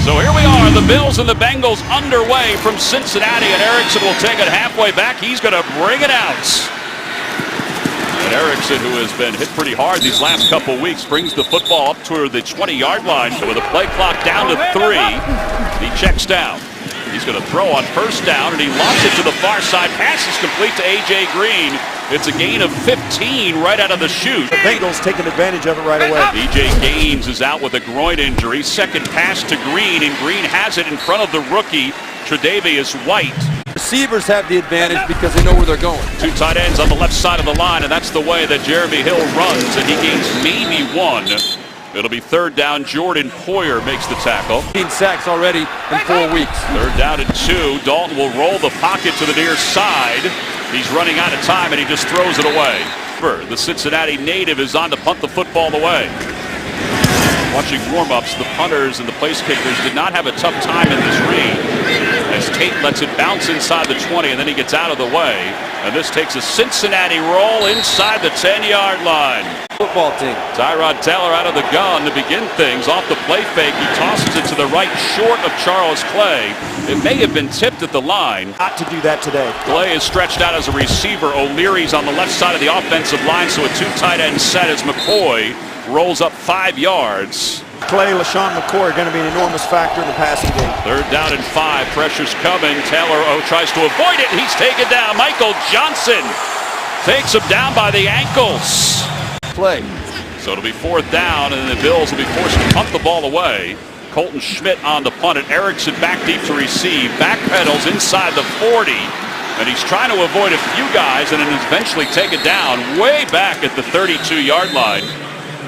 So here we are, the Bills and the Bengals underway from Cincinnati, and Erickson will take it halfway back. He's going to bring it out. And Erickson, who has been hit pretty hard these last couple weeks, brings the football up toward the 20-yard line. With a play clock down to 3, he checks down. He's going to throw on first down, and he lobs it to the far side. Pass is complete to A.J. Green. It's a gain of 15 right out of the chute. The Bengals taking advantage of it right away. B.J. Gaines is out with a groin injury. Second pass to Green, and Green has it in front of the rookie, Tre'Davious White. Receivers have the advantage because they know where they're going. Two tight ends on the left side of the line, and that's the way that Jeremy Hill runs, and he gains maybe 1. It'll be third down. Jordan Poyer makes the tackle. 15 sacks already in 4 weeks. Third down and 2. Dalton will roll the pocket to the near side. He's running out of time, and he just throws it away. The Cincinnati native is on to punt the football away. Watching warm-ups, the punters and the place kickers did not have a tough time in this read, as Tate lets it bounce inside the 20, and then he gets out of the way. And this takes a Cincinnati roll inside the 10-yard line. Football team. Tyrod Taylor out of the gun to begin things. Off the play fake, he tosses it to the right, short of Charles Clay. It may have been tipped at the line. Not to do that today. Clay is stretched out as a receiver. O'Leary's on the left side of the offensive line, so a 2 tight end set as McCoy rolls up 5 yards. Clay, LaShawn McCoy are going to be an enormous factor in the passing game. Third down and 5. Pressure's coming. Taylor tries to avoid it. He's taken down. Michael Johnson takes him down by the ankles. Play. So it'll be fourth down, and the Bills will be forced to punt the ball away. Colton Schmidt on the punt, and Erickson back deep to receive. Backpedals inside the 40, and he's trying to avoid a few guys, and then eventually take it down way back at the 32-yard line.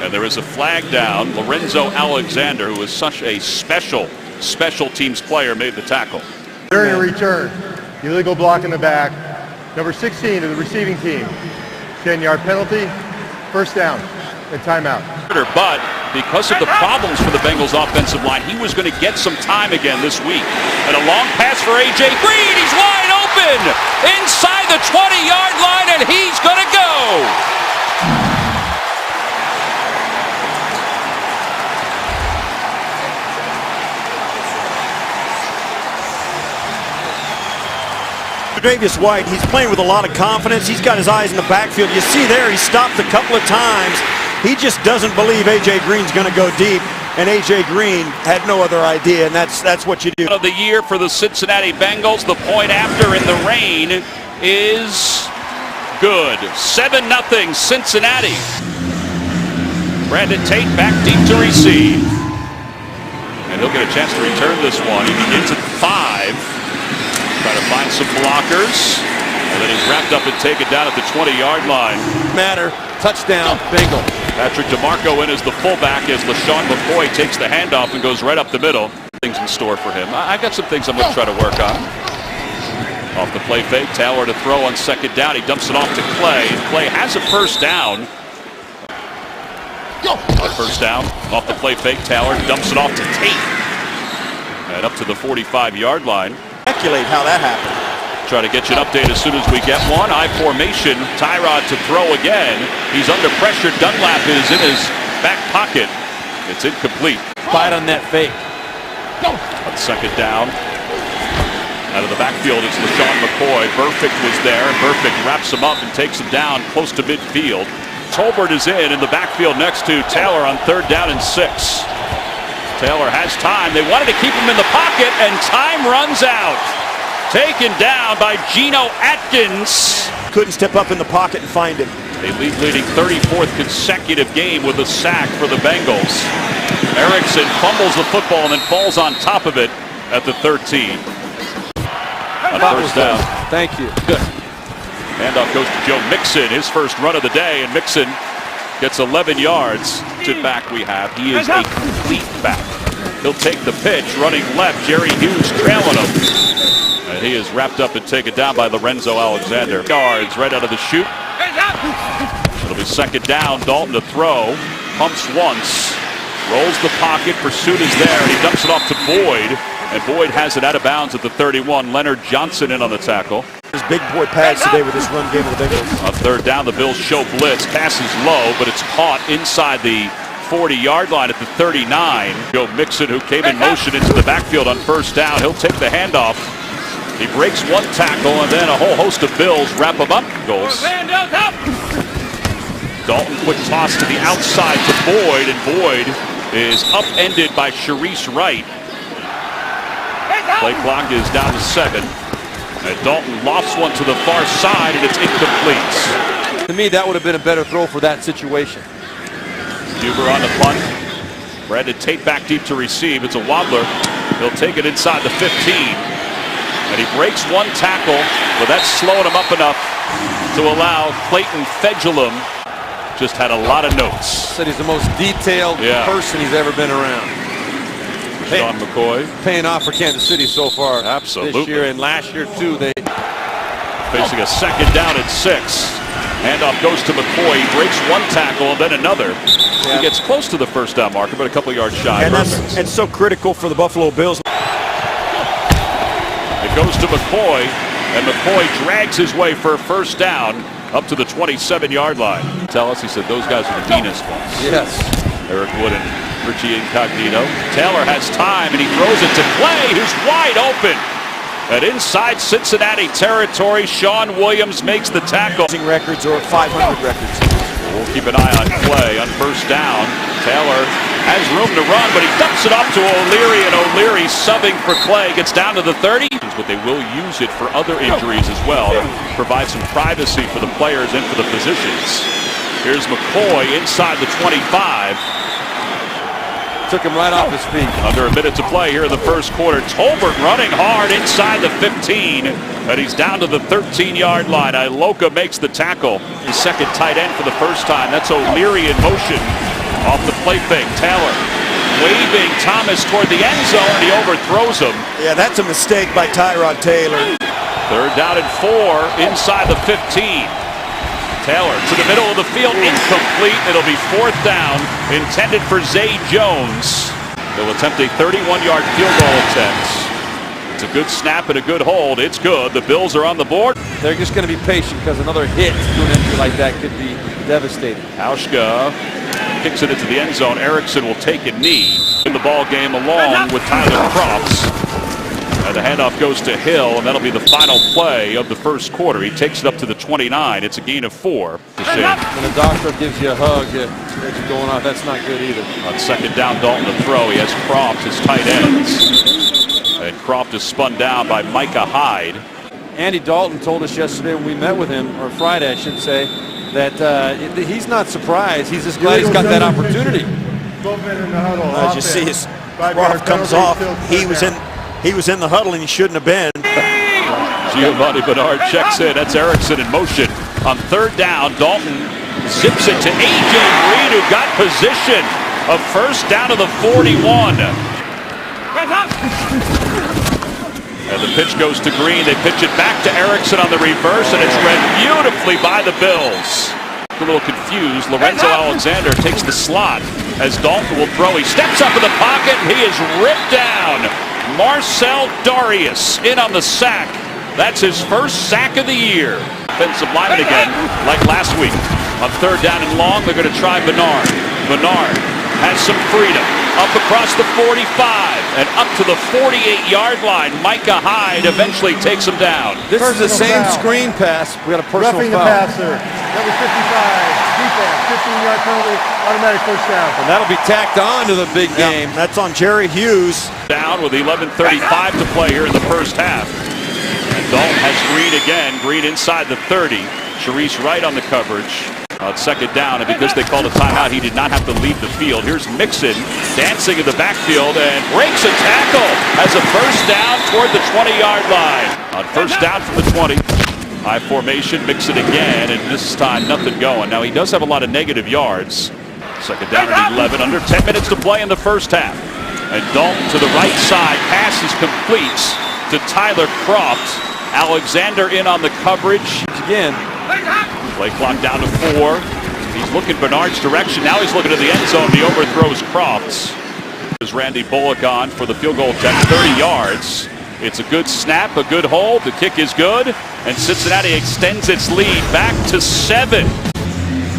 And there is a flag down. Lorenzo Alexander, who is such a special teams player, made the tackle. During a return, illegal block in the back. Number 16 of the receiving team. 10-yard penalty, first down, and timeout. But because of the problems for the Bengals offensive line, he was going to get some time again this week. And a long pass for A.J. Green. He's wide open inside the 20-yard line, and he's going to go. Tre'Davious White, he's playing with a lot of confidence. He's got his eyes in the backfield. You see there, he stopped a couple of times. He just doesn't believe A.J. Green's going to go deep, and A.J. Green had no other idea, and that's what you do. Of the year for the Cincinnati Bengals, the point after in the rain is good. 7-0 Cincinnati. Brandon Tate back deep to receive, and he'll get a chance to return this one. He begins at 5. Try to find some blockers, and then he's wrapped up and taken down at the 20-yard line. Matter, touchdown, Bengals. Patrick DeMarco in as the fullback as LaShawn McCoy takes the handoff and goes right up the middle. Things in store for him. I've got some things I'm going to try to work on. Off the play fake, Taylor to throw on second down. He dumps it off to Clay. Clay has a first down. First down, off the play fake, Taylor dumps it off to Tate. And up to the 45-yard line. Speculate how that happened. Try to get you an update as soon as we get one. I formation, Tyrod to throw again. He's under pressure. Dunlap is in his back pocket. It's incomplete. Fight on that fake. On second down. Out of the backfield, it's LaShawn McCoy. Burfict was there, and Burfict wraps him up and takes him down close to midfield. Tolbert is in the backfield next to Taylor on third down and 6. Taylor has time. They wanted to keep him in the pocket, and time runs out. Taken down by Geno Atkins. Couldn't step up in the pocket and find him. A leading 34th consecutive game with a sack for the Bengals. Erickson fumbles the football and then falls on top of it at the 13. On first down. Thank you. Good. Handoff goes to Joe Mixon, his first run of the day, and Mixon gets 11 yards. To back we have. He is a complete back. He'll take the pitch, running left. Jerry Hughes trailing him. And he is wrapped up and taken down by Lorenzo Alexander. Yards right out of the chute. It'll be second down. Dalton to throw. Pumps once. Rolls the pocket. Pursuit is there. And he dumps it off to Boyd. And Boyd has it out of bounds at the 31. Leonard Johnson in on the tackle. There's big boy pads today with this run game of the Bengals. On third down, the Bills show blitz. Pass is low, but it's caught inside the 40-yard line at the 39. Joe Mixon, who came in motion into the backfield on first down. He'll take the handoff. He breaks one tackle, and then a whole host of Bills wrap him up. Goals. Dalton, quick toss to the outside to Boyd, and Boyd is upended by Sharice Wright. Play clock is down to 7. And Dalton lofts one to the far side, and it's incomplete. To me, that would have been a better throw for that situation. Huber on the punt. Brandon Tate back deep to receive. It's a wobbler. He'll take it inside the 15. And he breaks one tackle, but that's slowing him up enough to allow Clayton Fedulum. Just had a lot of notes. Said he's the most detailed person he's ever been around. Sean McCoy. Paying off for Kansas City so far. Absolutely. This year and last year, too. They facing a second down at 6. Handoff goes to McCoy. He breaks one tackle and then another. He gets close to the first down marker, but a couple yards shy. And that's so critical for the Buffalo Bills. It goes to McCoy, and McCoy drags his way for a first down up to the 27-yard line. Tell us, he said those guys are the meanest ones. Yes. Eric Wood and Richie Incognito. Taylor has time, and he throws it to Clay, who's wide open. And inside Cincinnati territory, Sean Williams makes the tackle. Records or 500 records. We'll keep an eye on Clay on first down. Taylor has room to run, but he dumps it off to O'Leary, and O'Leary subbing for Clay. Gets down to the 30. But they will use it for other injuries as well. Provide some privacy for the players and for the positions. Here's McCoy inside the 25. Took him right off his feet. Under a minute to play here in the first quarter. Tolbert running hard inside the 15. And he's down to the 13-yard line. Iloka makes the tackle. His second tight end for the first time. That's O'Leary in motion off the play fake. Taylor waving Thomas toward the end zone, and he overthrows him. Yeah, that's a mistake by Tyrod Taylor. Third down and 4 inside the 15. Taylor to the middle of the field, incomplete. It'll be fourth down, intended for Zay Jones. They'll attempt a 31-yard field goal attempt. It's a good snap and a good hold. It's good. The Bills are on the board. They're just going to be patient because another hit to an entry like that could be devastating. Hauschka kicks it into the end zone. Erickson will take a knee in the ball game along with Tyler Crofts. And the handoff goes to Hill, and that'll be the final play of the first quarter. He takes it up to the 29. It's a gain of 4. When a doctor gives you a hug as you're going off, that's not good either. On second down, Dalton to throw. He has Croft, his tight ends. And Croft is spun down by Micah Hyde. Andy Dalton told us yesterday when we met with him, or Friday I should say, that he's not surprised. He's just glad he's got that opportunity. As you see, his Croft comes off. He was in the huddle, and he shouldn't have been. Giovanni Bernard checks in. That's Erickson in motion. On third down, Dalton zips it to A.J. Green, who got position. A first down to the 41. And the pitch goes to Green. They pitch it back to Erickson on the reverse, and it's read beautifully by the Bills. A little confused. Lorenzo Alexander takes the slot as Dalton will throw. He steps up in the pocket, and he is ripped down. Marcel Darius in on the sack. That's his first sack of the year. Offensive lineman again, like last week. On third down and long, they're going to try Bernard. Bernard has some freedom. Up across the 45 and up to the 48-yard line. Micah Hyde eventually takes him down. This is the same screen pass. We got a personal Roughing the foul. passer. Number 55, defense, 15-yard penalty, automatic first down. And that'll be tacked on to the big game. That's on Jerry Hughes. Down with 11:35 to play here in the first half. And Dalton has Green again. Green inside the 30. Sharice Wright on the coverage. On second down, and because they called a timeout, he did not have to leave the field. Here's Mixon dancing in the backfield and breaks a tackle as a first down toward the 20-yard line. On first down from the 20, high formation, Mixon again, and this time nothing going. Now he does have a lot of negative yards. Second down at 11, under 10 minutes to play in the first half. And Dalton to the right side, pass is complete to Tyler Croft. Alexander in on the coverage. Again. Play clock down to 4. He's looking Bernard's direction. Now he's looking to the end zone. He overthrows Crofts. There's Randy Bullock on for the field goal attempt, 30 yards. It's a good snap, a good hold. The kick is good. And Cincinnati extends its lead back to 7.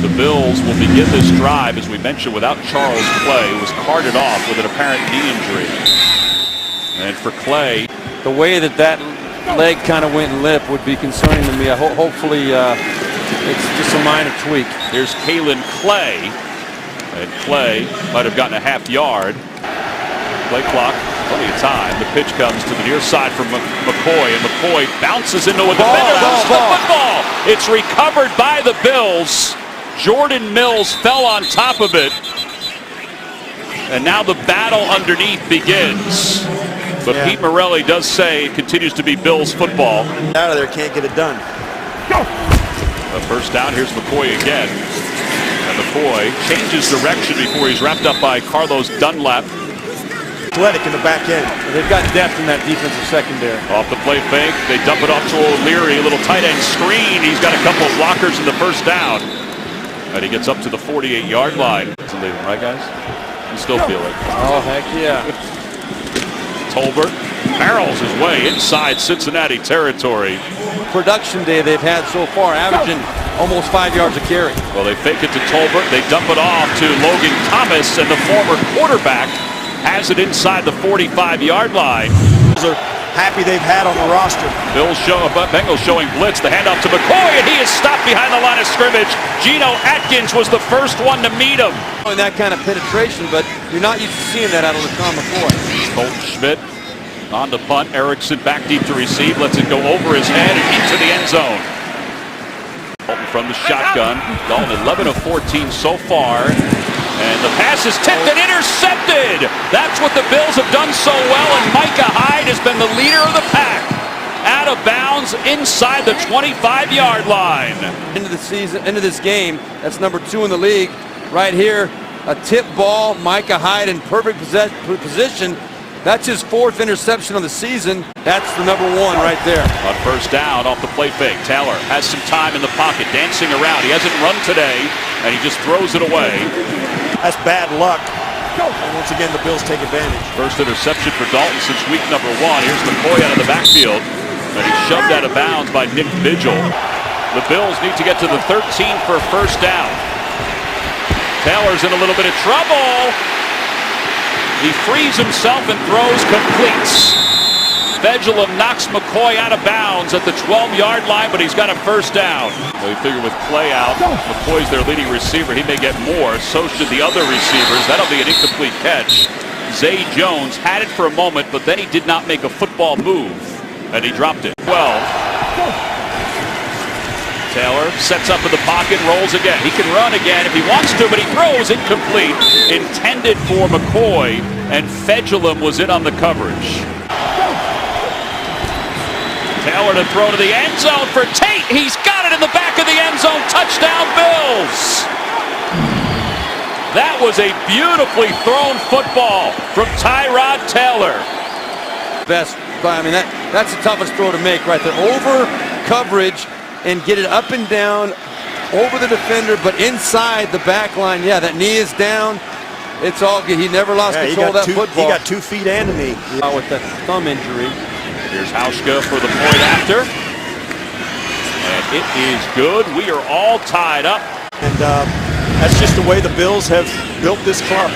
The Bills will begin this drive, as we mentioned, without Charles Clay, who was carted off with an apparent knee injury. And for Clay, the way that leg kind of went limp would be concerning to me. Hopefully it's just a minor tweak. Here's Kalen Clay. And Clay might have gotten a half yard. Play clock, plenty of time. The pitch comes to the near side from McCoy, and McCoy bounces into a defender. Loses the football. It's recovered by the Bills. Jordan Mills fell on top of it. And now the battle underneath begins. But Pete Morelli does say it continues to be Bills football. Out of there, can't get it done. The first down, here's McCoy again. And McCoy changes direction before he's wrapped up by Carlos Dunlap. Athletic in the back end. They've got depth in that defensive secondary. Off the play fake, they dump it off to O'Leary, a little tight end screen. He's got a couple of blockers in the first down. And he gets up to the 48-yard line. It's leaving, right, guys? You still feel it. Oh, heck yeah. Tolbert barrels his way inside Cincinnati territory. Production day they've had so far, averaging almost 5 yards a carry. Well, they fake it to Tolbert. They dump it off to Logan Thomas, and the former quarterback has it inside the 45-yard line. Are happy they've had on the roster. Bengals showing blitz. The handoff to McCoy, and he is stopped behind the line of scrimmage. Geno Atkins was the first one to meet him. And that kind of penetration, but you're not used to seeing that out of LaShawn McCoy. Colton Schmidt on the punt. Erickson back deep to receive. Lets it go over his head and into the end zone. Colton from the shotgun. Dalton 11 of 14 so far. And the pass is tipped and intercepted. That's what the Bills have done so well, and Micah Hyde has been the leader of the pack. Out of bounds inside the 25-yard line. Into the season, into this game, that's number 2 in the league. Right here, a tip ball, Micah Hyde in perfect position. That's his 4th interception of the season. That's the number 1 right there. On first down, off the play fake, Taylor has some time in the pocket, dancing around. He hasn't run today, and he just throws it away. That's bad luck. And once again, the Bills take advantage. First interception for Dalton since week number 1. Here's McCoy out of the backfield, and he's shoved out of bounds by Nick Vigil. The Bills need to get to the 13 for first down. Taylor's in a little bit of trouble. He frees himself and throws, completes. Vigil knocks McCoy out of bounds at the 12-yard line, but he's got a first down. Well, you figure with Clay out, McCoy's their leading receiver. He may get more. So should the other receivers. That'll be an incomplete catch. Zay Jones had it for a moment, but then he did not make a football move, and he dropped it. 12. Taylor sets up in the pocket, rolls again. He can run again if he wants to, but he throws incomplete. Intended for McCoy, and Fedulum was in on the coverage. Taylor to throw to the end zone for Tate. He's got it in the back of the end zone. Touchdown, Bills. That was a beautifully thrown football from Tyrod Taylor. Best, I mean, that's the toughest throw to make right there. Over coverage and get it up and down over the defender, but inside the back line. Yeah, that knee is down. It's all good. He never lost control of that football. He got 2 feet and a knee. With that thumb injury. Here's Hauschka for the point after. And it is good. We are all tied up. And that's just the way the Bills have built this club.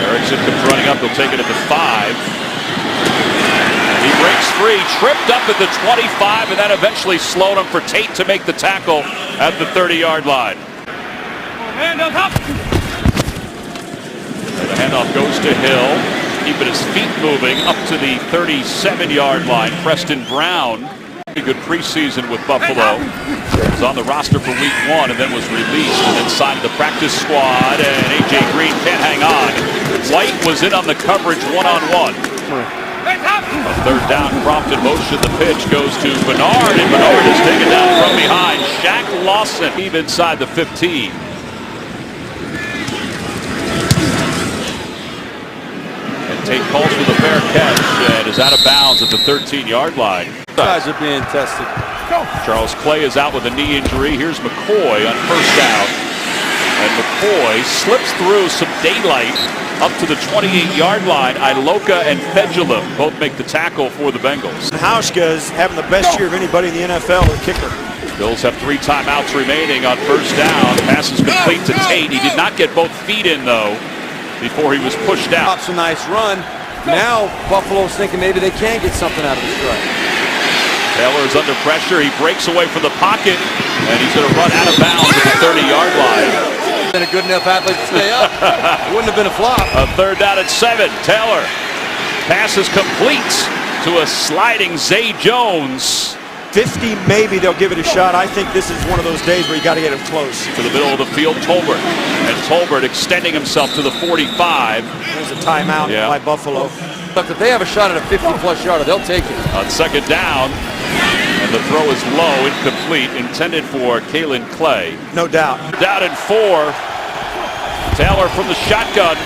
Erickson comes running up. They'll take it at the 5. And he breaks free, tripped up at the 25, and that eventually slowed him for Tate to make the tackle at the 30-yard line. And the handoff goes to Hill. Keeping his feet moving up to the 37-yard line. Preston Brown, a good preseason with Buffalo. Was on the roster for week 1 and then was released and then signed the practice squad. And A.J. Green can't hang on. White was in on the coverage one-on-one. A third down prompted motion. The pitch goes to Bernard, and Bernard is taken down from behind. Shaq Lawson, even inside the 15. Tate calls for the fair catch and is out of bounds at the 13-yard line. Guys are being tested. Charles Clay is out with a knee injury. Here's McCoy on first down. And McCoy slips through some daylight up to the 28-yard line. Iloka and Fedulum both make the tackle for the Bengals. Hauschka is having the best year of anybody in the NFL at kicker. Bills have 3 timeouts remaining on first down. Pass is complete to Tate. He did not get both feet in, though, before he was pushed out. Pops a nice run. Now Buffalo's thinking maybe they can get something out of this drive. Taylor is under pressure. He breaks away from the pocket, and he's going to run out of bounds at the 30-yard line. Been a good enough athlete to stay up. It wouldn't have been a flop. A third down at 7. Taylor. Pass is complete to a sliding Zay Jones. 50, maybe they'll give it a shot. I think this is one of those days where you got to get him close. To the middle of the field, Tolbert. And Tolbert extending himself to the 45. There's a timeout by Buffalo. But if they have a shot at a 50-plus yarder, they'll take it. On second down, and the throw is low, incomplete, intended for Kalen Clay. No doubt. Down and 4. Taylor from the shotgun.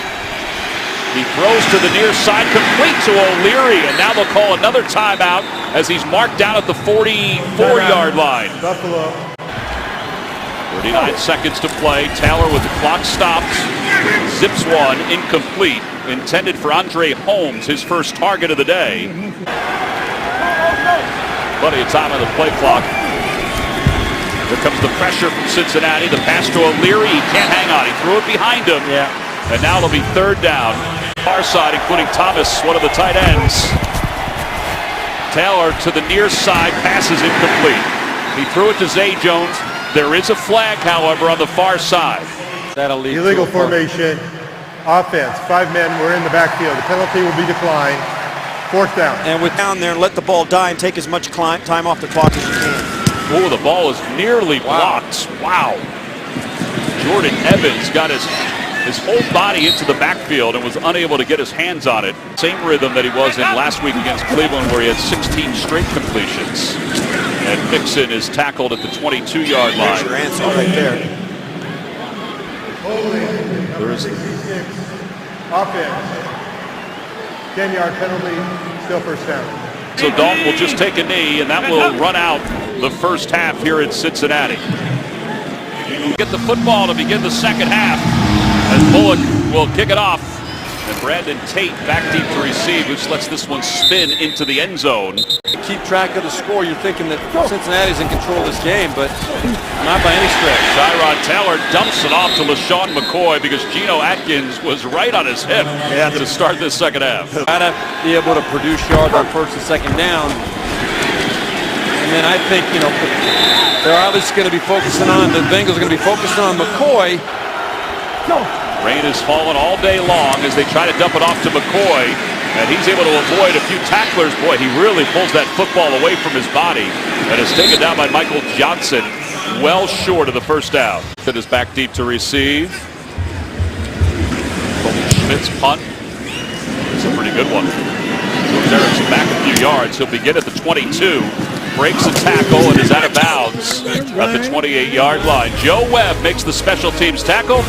He throws to the near side, complete to O'Leary, and now they'll call another timeout as he's marked down at the 44-yard line. Buffalo. 39 seconds to play. Taylor with the clock stopped. Zips one, incomplete. Intended for Andre Holmes, his first target of the day. Plenty of time on the play clock. Here comes the pressure from Cincinnati. The pass to O'Leary. He can't hang on. He threw it behind him. Yeah. And now it'll be third down. Far side, including Thomas, one of the tight ends. Taylor to the near side. Pass is incomplete. He threw it to Zay Jones. There is a flag, however, on the far side. That'll lead Illegal formation. Offense. 5 men were in the backfield. The penalty will be declined. Fourth down. And with down there, let the ball die and take as much time off the clock as you can. Oh, the ball is nearly blocked. Wow. Jordan Evans got his whole body into the backfield and was unable to get his hands on it. Same rhythm that he was in last week against Cleveland, where he had 16 straight completions. And Mixon is tackled at the 22-yard line. There's your answer right there. There is Offense. 10-yard penalty. Still first down. So Dalton will just take a knee, and that will run out the first half here in Cincinnati. Get the football to begin the second half as Bullock will kick it off. And Brandon Tate back deep to receive, which lets this one spin into the end zone. Keep track of the score. You're thinking that Cincinnati's in control of this game, but not by any stretch. Tyrod Taylor dumps it off to LaShawn McCoy because Geno Atkins was right on his hip to start this second half. Gotta be able to produce yards on first and second down. And then I think, they're obviously going to be focusing on, the Bengals are going to be focusing on McCoy. Rain has fallen all day long as they try to dump it off to McCoy, and he's able to avoid a few tacklers. Boy, he really pulls that football away from his body and is taken down by Michael Johnson, well short of the first down. That is back deep to receive. Schmidt's punt. It's a pretty good one. So Eric's back a few yards. He'll begin at the 22. Breaks a tackle and is out of bounds at the 28-yard line. Joe Webb makes the special teams tackle.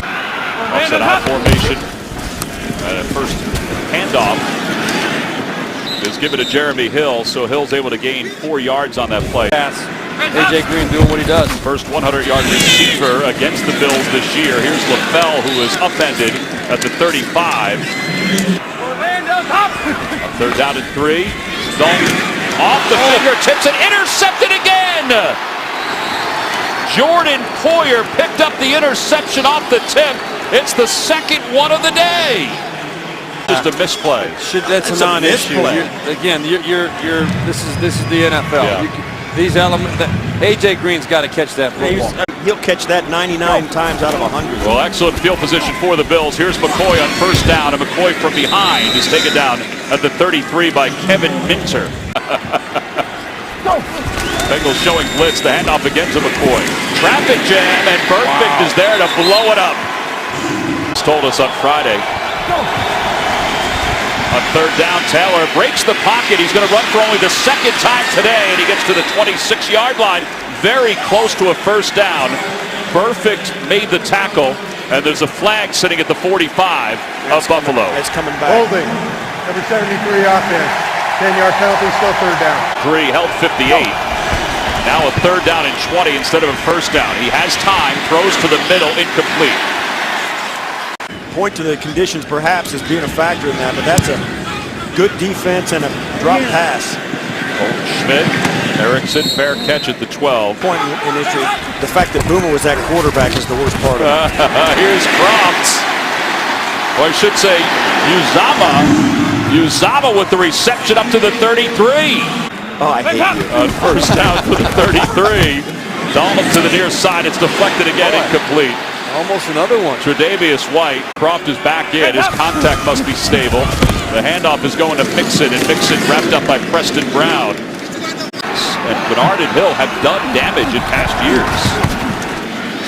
Offset out formation. And a first handoff is given to Jeremy Hill, so Hill's able to gain 4 yards on that play. Pass. A.J. Green doing what he does. First 100-yard receiver against the Bills this year. Here's LaFell, who is upended at the 35. A third down and 3. Dalton off the fingertips and intercepted again. Jordan Poyer picked up the interception off the tip. It's the second one of the day. Just a misplay. That's a non-issue. Again, this is the NFL. Yeah. These elements. A.J. Green's got to catch that football. He'll catch that 99 times out of 100. Well, excellent field position for the Bills. Here's McCoy on first down, and McCoy from behind is taken down at the 33 by Kevin Minter. Bengals showing blitz. The handoff again to McCoy. Traffic jam, and Burfict is there to blow it up. He's told us on Friday. On third down, Taylor breaks the pocket. He's going to run for only the second time today, and he gets to the 26-yard line. Very close to a first down. Burfict made the tackle, and there's a flag sitting at the 45 of Buffalo. It's coming back. Holding. Number 73 offense. 10-yard penalty, still third down. 3 held 58. Now a third down and 20 instead of a first down. He has time, throws to the middle, incomplete. Point to the conditions perhaps as being a factor in that, but that's a good defense and a drop pass. Schmidt Erickson, fair catch at the 12. Point in issue, the fact that Boomer was that quarterback is the worst part of it. Here's Croft. Or I should say, Uzama with the reception up to the 33. Oh, I hate you. On first down for the 33. Dalton to the near side. It's deflected again, incomplete. Almost another one. Tre'Davious White. Croft is back in. His contact must be stable. The handoff is going to Mixon, and Mixon wrapped up by Preston Brown. And Bernard and Hill have done damage in past years.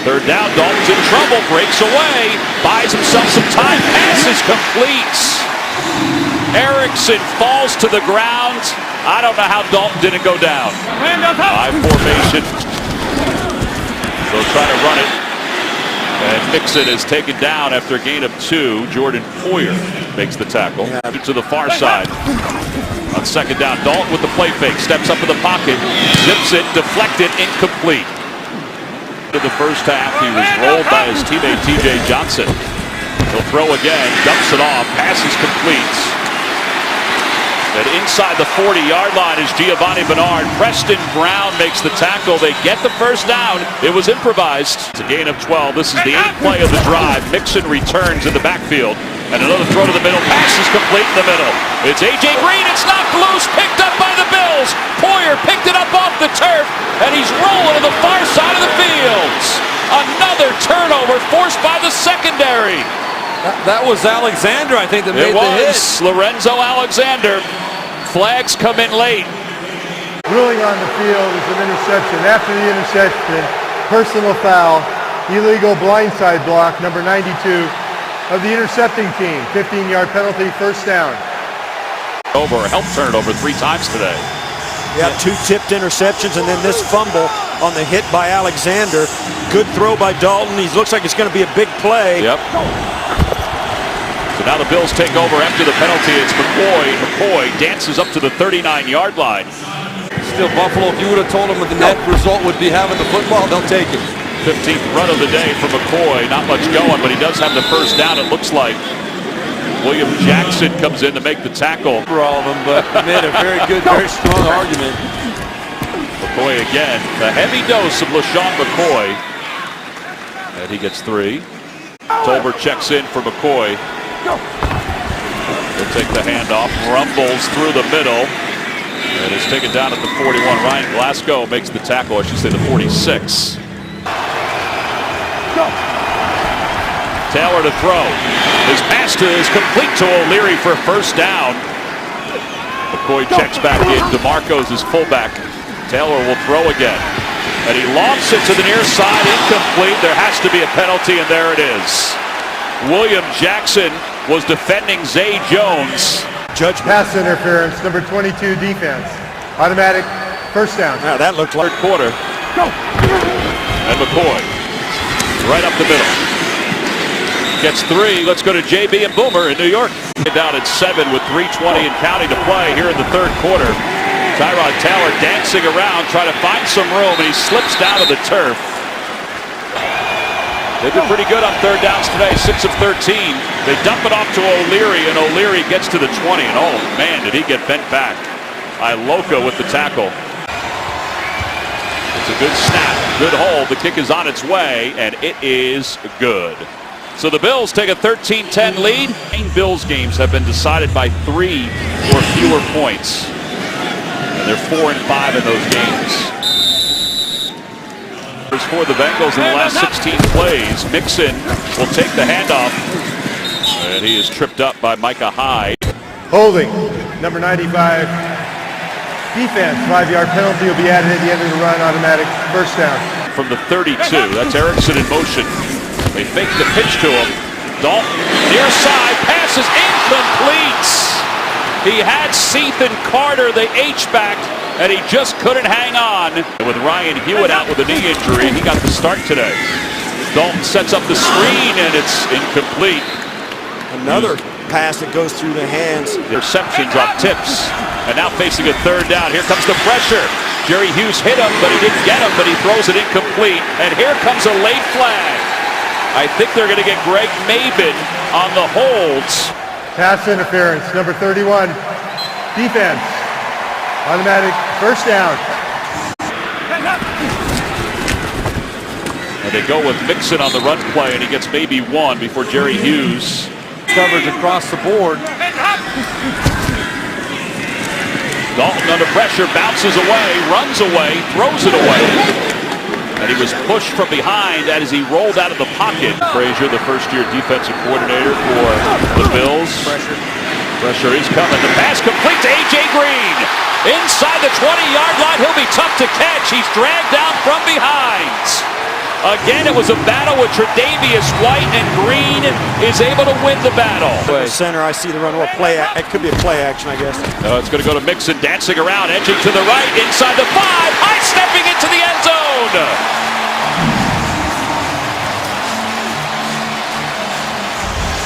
Third down, Dalton's in trouble, breaks away, buys himself some time, pass is complete. Erickson falls to the ground. I don't know how Dalton didn't go down. High formation. They'll try to run it. And Mixon is taken down after a gain of 2. Jordan Poyer makes the tackle. To the far side. On second down, Dalton with the play fake. Steps up in the pocket. Zips it, deflected, incomplete. In the first half, he was rolled by his teammate T.J. Johnson. He'll throw again, dumps it off, pass is complete. And inside the 40-yard line is Giovanni Bernard. Preston Brown makes the tackle. They get the first down. It was improvised. It's a gain of 12. This is the 8th play of the drive. Mixon returns in the backfield. And another throw to the middle. Pass is complete in the middle. It's A.J. Green. It's knocked loose. Picked up by the Bills. Poyer picked it up off the turf. And he's rolling to the far side of the field. Another turnover forced by the secondary. That was Alexander, I think, that made the hit. Lorenzo Alexander. Flags come in late. Ruling on the field is an interception. After the interception, personal foul, illegal blindside block, number 92 of the intercepting team. 15-yard penalty, first down. Help turn it over 3 times today. Yeah, 2 tipped interceptions, and then this fumble on the hit by Alexander. Good throw by Dalton. He looks like it's going to be a big play. Yep. So now the Bills take over after the penalty. It's McCoy. McCoy dances up to the 39-yard line. Still, Buffalo, if you would have told them what the net result would be having the football, they'll take it. 15th run of the day for McCoy. Not much going, but he does have the first down, it looks like. William Jackson comes in to make the tackle. For all of them, but made a very good, very strong argument. McCoy again. The heavy dose of LaShawn McCoy. And he gets 3. Tolbert checks in for McCoy. He'll take the handoff, rumbles through the middle, and is taken down at the 41. Ryan Glasgow makes the tackle, I should say the 46. Taylor to throw. His pass is complete to O'Leary for first down. McCoy checks back in. DeMarco's his fullback. Taylor will throw again. And he lofts it to the near side, incomplete. There has to be a penalty, and there it is. William Jackson was defending Zay Jones. Judge pass interference, number 22 defense. Automatic first down. Now that looked like Third quarter. And McCoy right up the middle. Gets 3. Let's go to JB and Boomer in New York. Down at 7 with 3:20 and counting to play here in the third quarter. Tyrod Taylor dancing around, trying to find some room, and he slips down to the turf. They've been pretty good on third downs today, 6 of 13. They dump it off to O'Leary, and O'Leary gets to the 20. And oh man, did he get bent back. Iloka with the tackle. It's a good snap, good hold. The kick is on its way, and it is good. So the Bills take a 13-10 lead. 8 Bills games have been decided by 3 or fewer points. And they're 4-5 in those games. For the Bengals in the last 16 plays. Mixon will take the handoff. And he is tripped up by Micah Hyde. Holding, number 95. Defense, 5-yard penalty will be added at the end of the run, automatic first down. From the 32, that's Erickson in motion. They fake the pitch to him. Dalton, near side, passes incomplete. He had Sethan Carter, the H-back, and he just couldn't hang on. With Ryan Hewitt out with a knee injury, he got the start today. Dalton sets up the screen, and it's incomplete. Another pass that goes through the hands. Interceptions off tips, and now facing a third down. Here comes the pressure. Jerry Hughes hit him, but he didn't get him, but he throws it incomplete. And here comes a late flag. I think they're going to get Greg Maben on the holds. Pass interference, number 31. Defense, automatic first down. And they go with Mixon on the run play, and he gets maybe one before Jerry Hughes. Coverage across the board. Dalton under pressure, bounces away, runs away, throws it away. And he was pushed from behind as he rolled out of the pocket. Frazier, the first-year defensive coordinator for the Bills. Pressure is coming. The pass complete to A.J. Green. Inside the 20-yard line, he'll be tough to catch. He's dragged down from behind. Again, it was a battle with Tre'Davious White, and Green is able to win the battle. Center, I see the run. Well, it could be a play action, I guess. No, it's going to go to Mixon, dancing around, edging to the right, inside the 5, high stepping into the end zone.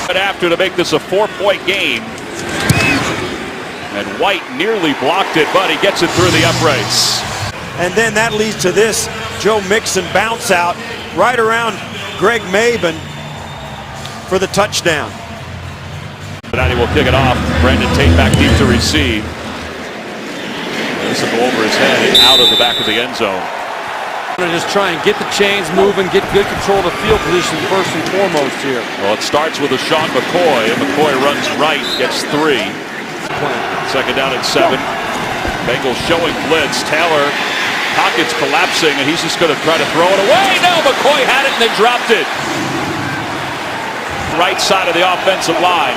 But after to make this a 4-point game. And White nearly blocked it, but he gets it through the uprights. And then that leads to this Joe Mixon bounce out right around Greg Maben for the touchdown. Cincinnati will kick it off. Brandon Tate back deep to receive. This will go over his head and out of the back of the end zone. Going to just try and get the chains moving, get good control of the field position first and foremost here. Well, it starts with a Sean McCoy, and McCoy runs right, gets 3. Second down and 7. Bengals showing blitz. Taylor, pocket's collapsing, and he's just going to try to throw it away. No, McCoy had it, and they dropped it. Right side of the offensive line.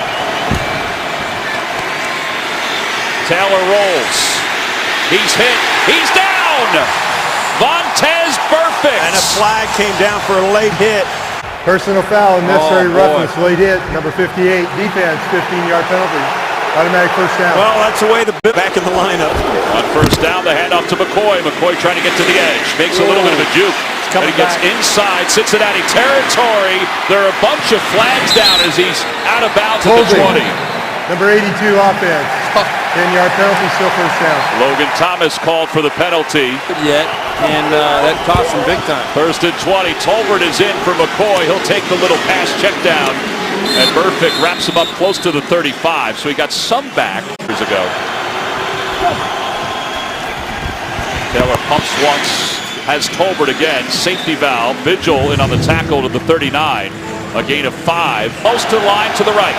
Taylor rolls. He's hit. He's down. Vontez Burfict. And a flag came down for a late hit. Personal foul, necessary roughness, late hit, number 58, defense, 15-yard penalty. Automatic first down. Well, that's the way the back in the lineup. On first down, the handoff to McCoy. McCoy trying to get to the edge. Makes a little bit of a juke. And he gets inside Cincinnati territory. There are a bunch of flags down as he's out of bounds at the 20. Number 82 offense. 10-yard penalty, still first down. Logan Thomas called for the penalty. And that cost him big time. First and 20. Tolbert is in for McCoy. He'll take the little pass check down. And Burfict wraps him up close to the 35. So he got some back years ago. Taylor pumps once. Has Tolbert again. Safety valve. Vigil in on the tackle to the 39. A gain of 5. Close to the line to the right.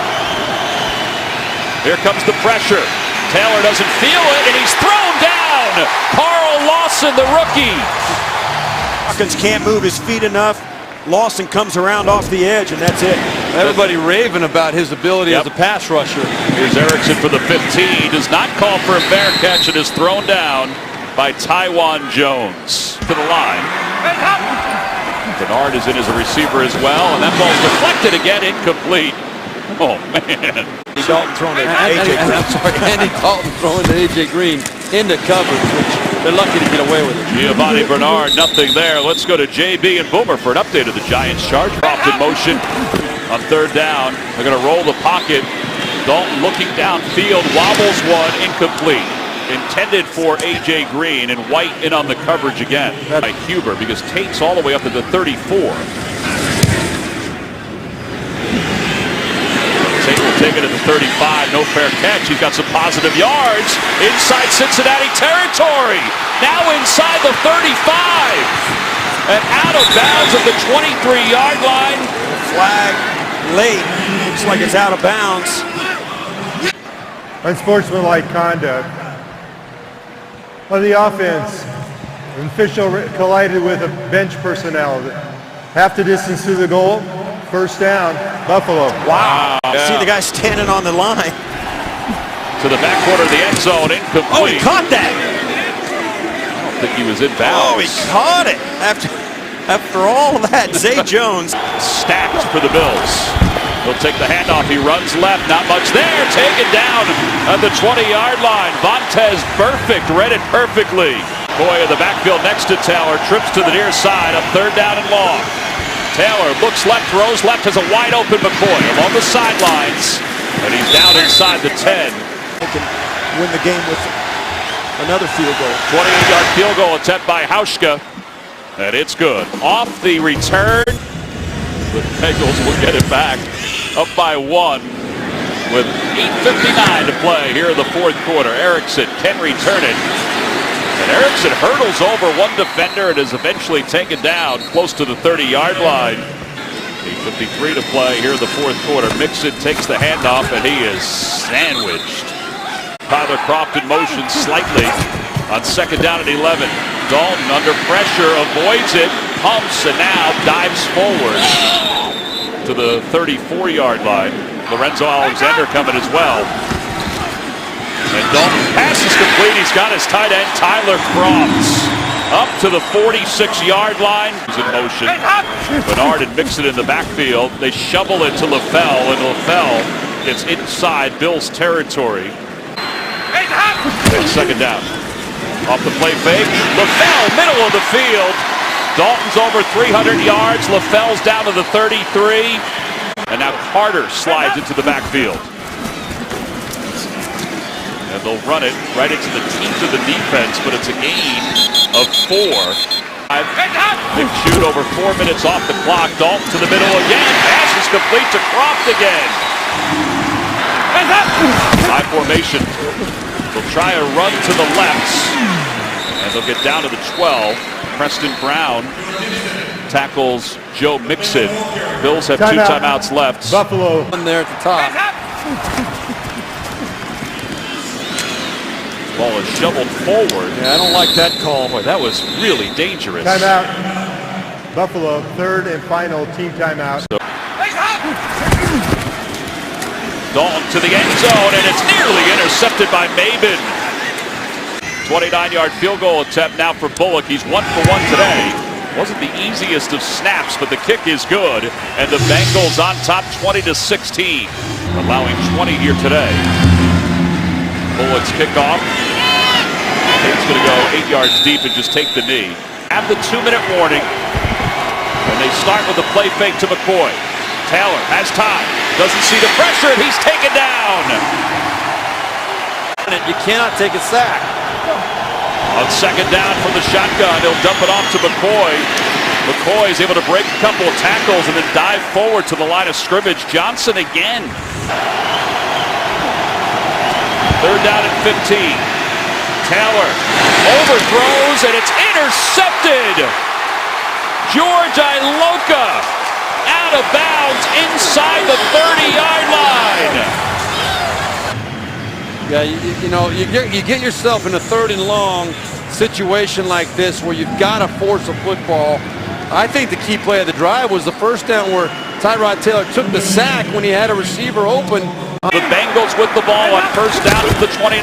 Here comes the pressure. Taylor doesn't feel it, and he's thrown down. Carl Lawson, the rookie. Hawkins can't move his feet enough. Lawson comes around off the edge, and that's it. Everybody raving about his ability as a pass rusher. Here's Erickson for the 15. Does not call for a fair catch and is thrown down by Taiwan Jones to the line. Bernard is in as a receiver as well, and that ball's deflected again, incomplete. Oh, man. Dalton throwing to A.J. Green. I'm sorry, Andy Dalton throwing to A.J. Green into coverage, which they're lucky to get away with it. Giovanni Bernard, nothing there. Let's go to JB and Boomer for an update of the Giants charge. Dropped in motion on third down. They're going to roll the pocket. Dalton looking downfield, wobbles one, incomplete. Intended for A.J. Green, and White in on the coverage again by Huber, because Tate's all the way up to the 34. Tate will take it at the 35. No fair catch. He's got some positive yards inside Cincinnati territory. Now inside the 35. And out of bounds at the 23-yard line. Flag late. Looks like it's out of bounds. Unsportsmanlike conduct. On the offense, an official collided with a bench personnel. Half the distance to the goal. First down, Buffalo. Wow. See the guy standing on the line. To the back corner of the end zone, incomplete. Oh, he caught that. I don't think he was in bounds. Oh, he caught it. After all of that, Zay Jones. Stacked for the Bills. He'll take the handoff. He runs left. Not much there. Taken down at the 20-yard line. Vontez Burfict read it perfectly. Boy in the backfield next to Taylor. Trips to the near side. Up third down and long. Taylor looks left, throws left, has a wide open McCoy along the sidelines. And he's down inside the 10. They can win the game with another field goal. 28-yard field goal attempt by Hauschka. And it's good. Off the return. The Bengals will get it back. Up by 1 with 8:59 to play here in the fourth quarter. Erickson can return it. And Erickson hurdles over one defender and is eventually taken down close to the 30-yard line. 8:53 to play here in the fourth quarter. Mixon takes the handoff and he is sandwiched. Tyler Croft in motion slightly on second down and 11. Dalton under pressure, avoids it, pumps, and now dives forward to the 34-yard line. Lorenzo Alexander coming as well. And Dalton passes complete. He's got his tight end, Tyler Croft, up to the 46-yard line. He's in motion. Bernard and Mixon in the backfield. They shovel it to LaFell, and LaFell gets inside Bill's territory. And second down. Off the play fake. LaFell, middle of the field. Dalton's over 300 yards. LaFell's down to the 33. And now Carter slides into the backfield. And they'll run it right into the teeth of the defense, but it's a gain of 4. Big shoot over 4 minutes off the clock. Dalton to the middle again. Pass is complete to Croft again. High formation. They'll try a run to the left. And they'll get down to the 12. Preston Brown tackles Joe Mixon. Bills have 2 timeouts left. Buffalo. One there at the top. Ball is shoveled forward. Yeah, I don't like that call. Boy, that was really dangerous. Timeout. Buffalo, third and final team timeout. Dalton to the end zone, and it's nearly intercepted by Maben. 29-yard field goal attempt now for Bullock. He's 1 for 1 today. Wasn't the easiest of snaps, but the kick is good. And the Bengals on top 20-16, allowing 20 here today. Bullock's kickoff. He's going to go 8 yards deep and just take the knee. Have the 2-minute warning. And they start with a play fake to McCoy. Taylor has time. Doesn't see the pressure, and he's taken down. You cannot take a sack. On second down from the shotgun, he'll dump it off to McCoy. McCoy is able to break a couple of tackles and then dive forward to the line of scrimmage. Johnson again. Third down and 15. Taylor overthrows, and it's intercepted. George Iloka out of bounds inside the 30-yard line. Yeah, you get yourself in a third and long situation like this where you've got to force a football. I think the key play of the drive was the first down where Tyrod Taylor took the sack when he had a receiver open. The Bengals with the ball on first down at the 29.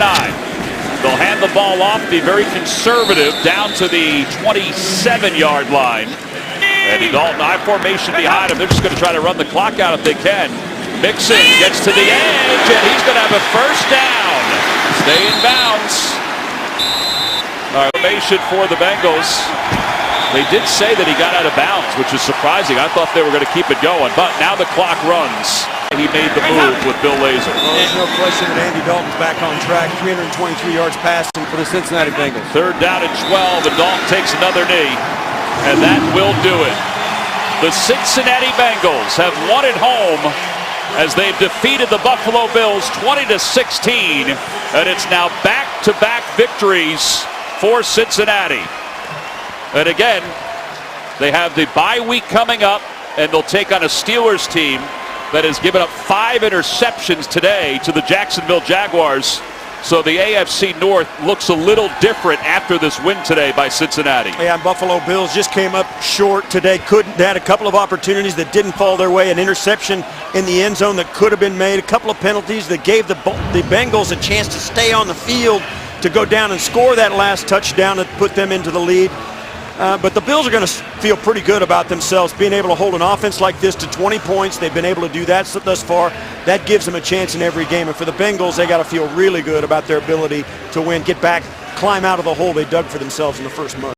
They'll hand the ball off, be very conservative, down to the 27-yard line. And Dalton, I formation behind him. They're just going to try to run the clock out if they can. Mixon gets to the edge, and he's going to have a first down. Stay in bounds. Formation for the Bengals. They did say that he got out of bounds, which is surprising. I thought they were going to keep it going, but now the clock runs. He made the move with Bill Lazor. There's no question that Andy Dalton's back on track. 323 yards passing For the Cincinnati Bengals. Third down and 12, and Dalton takes another knee, and that will do it. The Cincinnati Bengals have won at home as they've defeated the Buffalo Bills 20-16, and it's now back-to-back victories for Cincinnati. And again, they have the bye week coming up, and they'll take on a Steelers team that has given up 5 interceptions today to the Jacksonville Jaguars. So the AFC North looks a little different after this win today by Cincinnati. Yeah, Buffalo Bills just came up short today. They had a couple of opportunities that didn't fall their way. An interception in the end zone that could have been made. A couple of penalties that gave the Bengals a chance to stay on the field to go down and score that last touchdown that put them into the lead. But the Bills are going to feel pretty good about themselves, being able to hold an offense like this to 20 points. They've been able to do that thus far. That gives them a chance in every game. And for the Bengals, they got to feel really good about their ability to win, get back, climb out of the hole they dug for themselves in the first month.